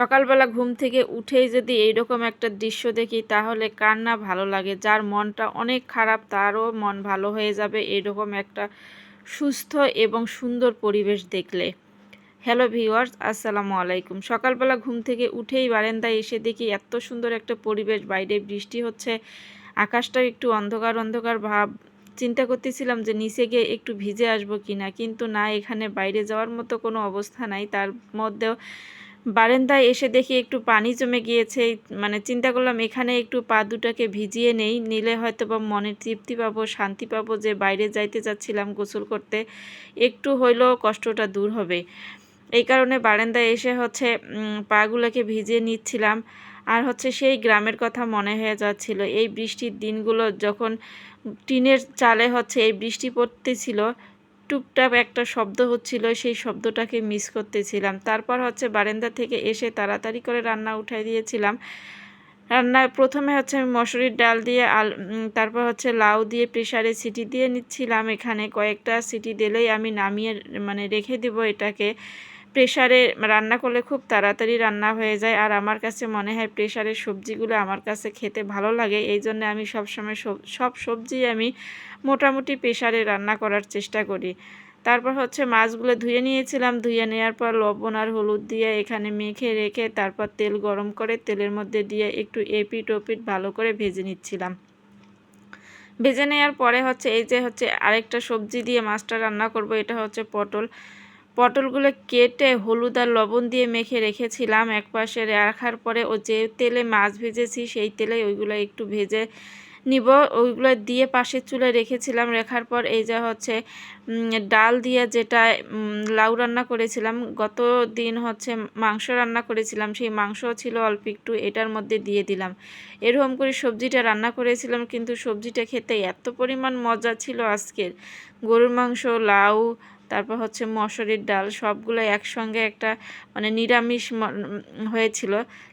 সকালবেলা ঘুম থেকে উঠেই যদি এইরকম একটা দৃশ্য দেখি তাহলে কার না ভালো লাগে। যার মনটা অনেক খারাপ তারও মন ভালো হয়ে যাবে এরকম একটা সুস্থ এবং সুন্দর পরিবেশ দেখলে। হ্যালো ভিউয়ার্স, আসসালামু আলাইকুম। সকালবেলা ঘুম থেকে উঠেই বারান্দায় এসে দেখি এত সুন্দর একটা পরিবেশ, বাইরে বৃষ্টি হচ্ছে, আকাশটাও একটু অন্ধকার অন্ধকার ভাব। চিন্তা করতেছিলাম যে নিচে গিয়ে একটু ভিজে আসবো কিনা, কিন্তু না, এখানে বাইরে যাওয়ার মতো কোনো অবস্থা নাই। তার মধ্যেও বারান্দায় এসে দেখি একটু পানি জমে গিয়েছে। মানে চিন্তা করলাম এখানে একটু পা দুটাকে ভিজিয়ে নেই, নিলে হয়তো বা মনের তৃপ্তি পাবো, শান্তি পাবো, যে বাইরে যাইতে যাচ্ছিলাম গোসল করতে, একটু হইলেও কষ্টটা দূর হবে। এই কারণে বারান্দায় এসে পাগুলোকে ভিজিয়ে নিচ্ছিলাম। আর সেই গ্রামের কথা মনে হয়ে যাচ্ছিল। এই বৃষ্টির দিনগুলো যখন টিনের চালে এই বৃষ্টি পড়তেছিল, টুপটাপ একটা শব্দ হচ্ছিল, সেই শব্দটাকে মিস করতেছিলাম। তারপর বারান্দা থেকে এসে তাড়াতাড়ি করে রান্না উঠাই দিয়েছিলাম। রান্না প্রথমে আমি মসুরির ডাল দিয়ে তারপর লাউ দিয়ে প্রেসারে সিটি দিয়ে নিচ্ছিলাম। এখানে কয়েকটা সিটি দিলেই আমি নামিয়ে রেখে দিব এটাকে। প্রেসারে রান্না করলে খুব তাড়াতাড়ি রান্না হয়ে যায়, আর আমার কাছে মনে হয় প্রেসারের সবজিগুলো আমার কাছে খেতে ভালো লাগে। এই জন্য আমি সবসময় সব সবজি আমি মোটামুটি প্রেসারে রান্না করার চেষ্টা করি। তারপর মাছগুলো ধুয়ে নিয়েছিলাম। ধুয়ে নেওয়ার পর লবণ আর হলুদ দিয়ে এখানে মেখে রেখে তারপর তেল গরম করে তেলের মধ্যে দিয়ে একটু এপিট ওপিট ভালো করে ভেজে নিচ্ছিলাম। ভেজে নেওয়ার পরে এই যে আরেকটা সবজি দিয়ে মাছটা রান্না করব। এটা পটল। পটলগুলো কেটে হলুদ আর লবণ দিয়ে মেখে রেখেছিলাম একপাশে। রাখার পরে যে তেলে মাছ ভেজেছি সেই তেলে ওইগুলো একটু ভেজে নিব। ওইগুলো দিয়ে পাশের চুলায় রেখেছিলাম। রাখার পর এই যে ডাল দিয়ে যেটা লাউ রান্না করেছিলাম, গত দিন মাংস রান্না করেছিলাম, সেই মাংস ছিল অল্প একটু, এটার মধ্যে দিয়ে দিলাম। এরকম করে সবজিটা রান্না করেছিলাম, কিন্তু সবজিটা খেতে এত পরিমাণ মজা ছিল আজকের। গরুর মাংস, লাউ, তারপর মসুরির ডাল সবগুলো একসঙ্গে একটা নিরামিষ হয়েছিল,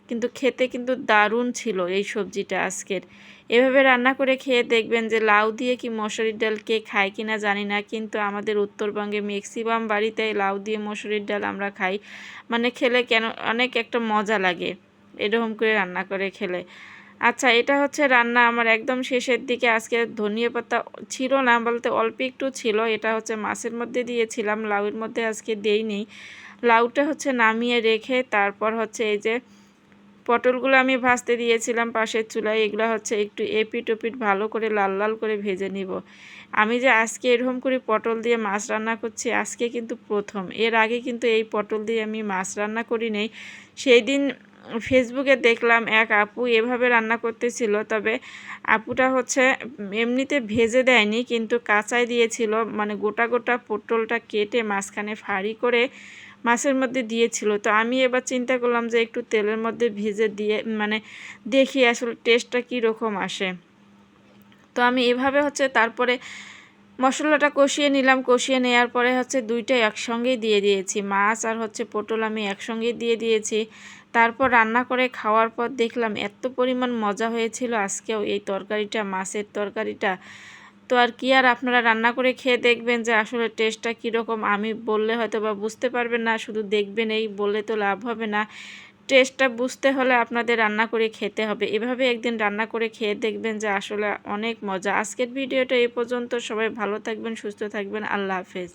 কিন্তু খেতে কিন্তু দারুণ ছিল এই সবজিটা আজকের। এভাবে রান্না করে খেয়ে দেখবেন যে লাউ দিয়ে কি মসুরির ডাল কে খায় কিনা জানি না, কিন্তু আমাদের উত্তরবঙ্গে ম্যাক্সিমাম বাড়িতে লাউ দিয়ে মসুরির ডাল আমরা খাই। খেলে কেন অনেক একটা মজা লাগে এরকম করে রান্না করে খেলে। আচ্ছা, এটা রান্না আমার একদম শেষের দিকে। আজকে ধনিয়া পাতা ছিল না, বলতে অল্প একটু ছিল। এটা মাছের মধ্যে দিয়েছিলাম, লাউয়ের মধ্যে আজকে দেইনি। লাউটা নামিয়ে রেখে তারপর এই যে পটলগুলো আমি ভাজতে দিয়েছিলাম পাশের চুলায়। এগুলো একটু এপিট ওপিট ভালো করে লাল লাল করে ভেজে নিব। আমি যে আজকে এরকম করে পটল দিয়ে মাছ রান্না করছি আজকে কিন্তু প্রথম। এর আগে কিন্তু এই পটল দিয়ে আমি মাছ রান্না করি নাই। সেই দিন ফেসবুকে দেখলাম এক আপু এভাবে রান্না করতেছিল, তবে আপুটা এমনিতে ভেজে দেয়নি, কিন্তু কাঁচাই দিয়েছিল, গোটা গোটা পটলটা কেটে মাঝখানে ফাড়ি করে মাছের মধ্যে দিয়েছিল। তো আমি এবার চিন্তা করলাম যে একটু তেলের মধ্যে ভেজে দিয়ে দেখি আসলে টেস্টটা কীরকম আসে। তো আমি এভাবে তারপরে মশলাটা কষিয়ে নিলাম। কষিয়ে নেওয়ার পরে দুইটাই একসঙ্গেই দিয়ে দিয়েছি, মাছ আর পটল আমি একসঙ্গেই দিয়ে দিয়েছি। তারপর রান্না করে খাওয়ার পর দেখলাম এত পরিমাণ মজা হয়েছিল আজকেও এই তরকারিটা, মাছের তরকারিটা। তো আর কি, আর আপনারা রান্না করে খেয়ে দেখবেন যে আসলে টেস্টটা কীরকম। আমি বললে হয়তো বা বুঝতে পারবেন না, শুধু দেখবেন, এই বললে তো লাভ হবে না। টেস্টটা বুঝতে হলে আপনাদের রান্না করে খেতে হবে। এভাবে একদিন রান্না করে খেয়ে দেখবেন যে আসলে অনেক মজা। আজকের ভিডিওটা এই পর্যন্ত। সবাই ভালো থাকবেন, সুস্থ থাকবেন। আল্লাহ হাফেজ।